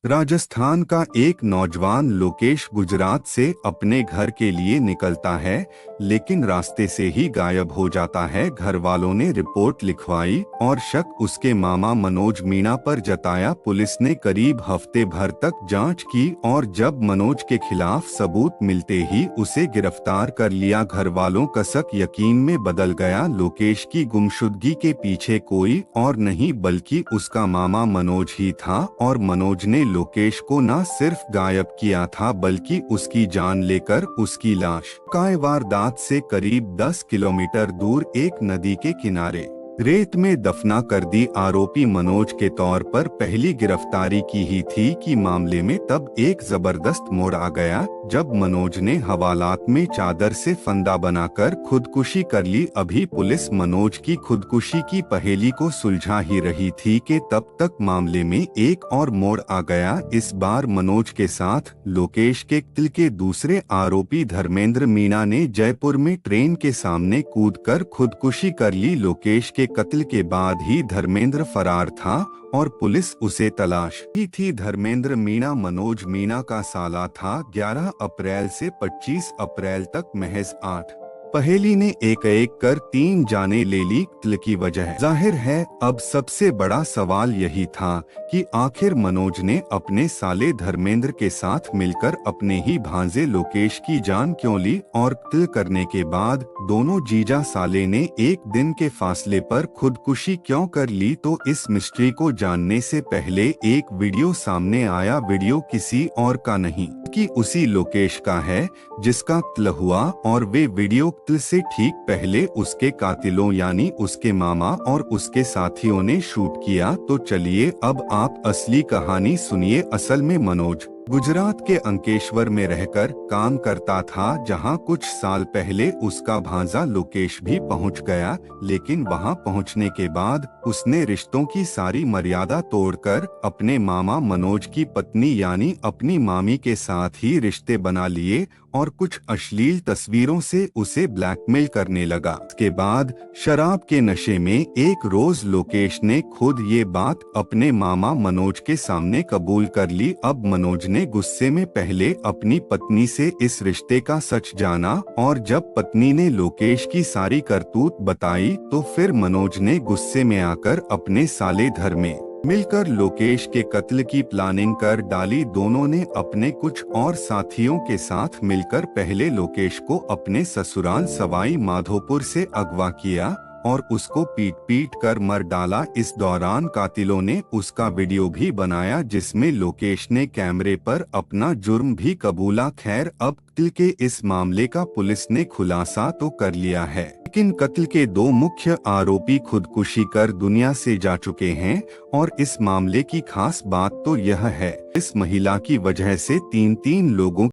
राजस्थान का एक नौजवान लोकेश गुजरात से अपने घर के लिए निकलता है, लेकिन रास्ते से ही गायब हो जाता है। घर वालों ने रिपोर्ट लिखवाई और शक उसके मामा मनोज मीणा पर जताया। पुलिस ने करीब हफ्ते भर तक जांच की और जब मनोज के खिलाफ सबूत मिलते ही उसे गिरफ्तार कर लिया। घर वालों का शक यकीन में बदल गया। लोकेश की गुमशुदगी के पीछे कोई और नहीं बल्कि उसका मामा मनोज ही था और मनोज ने लोकेश को न सिर्फ गायब किया था बल्कि उसकी जान लेकर उसकी लाश काय वारदात से करीब 10 किलोमीटर दूर एक नदी के किनारे रेत में दफना कर दी। आरोपी मनोज के तौर पर पहली गिरफ्तारी की ही थी कि मामले में तब एक जबरदस्त मोड़ आ गया जब मनोज ने हवालात में चादर से फंदा बनाकर खुदकुशी कर ली। अभी पुलिस मनोज की खुदकुशी की पहेली को सुलझा ही रही थी कि तब तक मामले में एक और मोड़ आ गया। इस बार मनोज के साथ लोकेश के कत्ल के दूसरे आरोपी धर्मेंद्र मीणा ने जयपुर में ट्रेन के सामने कूदकर खुदकुशी कर ली। लोकेश के कत्ल के बाद ही धर्मेंद्र फरार था और पुलिस उसे तलाश ही थी। धर्मेंद्र मीणा मनोज मीणा का साला था। 11 अप्रैल से 25 अप्रैल तक महज 8 पहेली ने एक एक कर 3 जाने ले ली। कत्ल की वजह जाहिर है। अब सबसे बड़ा सवाल यही था कि आखिर मनोज ने अपने साले धर्मेंद्र के साथ मिलकर अपने ही भांजे लोकेश की जान क्यों ली और कत्ल करने के बाद दोनों जीजा साले ने एक दिन के फासले पर खुदकुशी क्यों कर ली। तो इस मिस्ट्री को जानने से पहले एक वीडियो सामने आया। वीडियो किसी और का नहीं कि उसी लोकेश का है जिसका कत्ल हुआ और वे वीडियो कत्ल से ठीक पहले उसके कातिलों यानी उसके मामा और उसके साथियों ने शूट किया। तो चलिए अब आप असली कहानी सुनिए। असल में मनोज गुजरात के अंकेश्वर में रहकर काम करता था, जहां कुछ साल पहले उसका भांजा लोकेश भी पहुंच गया। लेकिन वहां पहुंचने के बाद उसने रिश्तों की सारी मर्यादा तोड़कर अपने मामा मनोज की पत्नी यानी अपनी मामी के साथ ही रिश्ते बना लिए और कुछ अश्लील तस्वीरों से उसे ब्लैकमेल करने लगा। इसके बाद शराब के नशे में एक रोज लोकेश ने खुद ये बात अपने मामा मनोज के सामने कबूल कर ली। अब मनोज ने गुस्से में पहले अपनी पत्नी से इस रिश्ते का सच जाना और जब पत्नी ने लोकेश की सारी करतूत बताई तो फिर मनोज ने गुस्से में आकर अपने साले धर्मे मिलकर लोकेश के कत्ल की प्लानिंग कर डाली। दोनों ने अपने कुछ और साथियों के साथ मिलकर पहले लोकेश को अपने ससुराल सवाई माधोपुर से अगवा किया और उसको पीट पीट कर मर डाला। इस दौरान कातिलों ने उसका वीडियो भी बनाया जिसमें लोकेश ने कैमरे पर अपना जुर्म भी कबूला। खैर अब कत्ल के इस मामले का पुलिस ने खुलासा तो कर लिया है, लेकिन कत्ल के 2 मुख्य आरोपी खुदकुशी कर दुनिया से जा चुके हैं। और इस मामले की खास बात तो यह है, इस महिला की वजह से 3 लोगों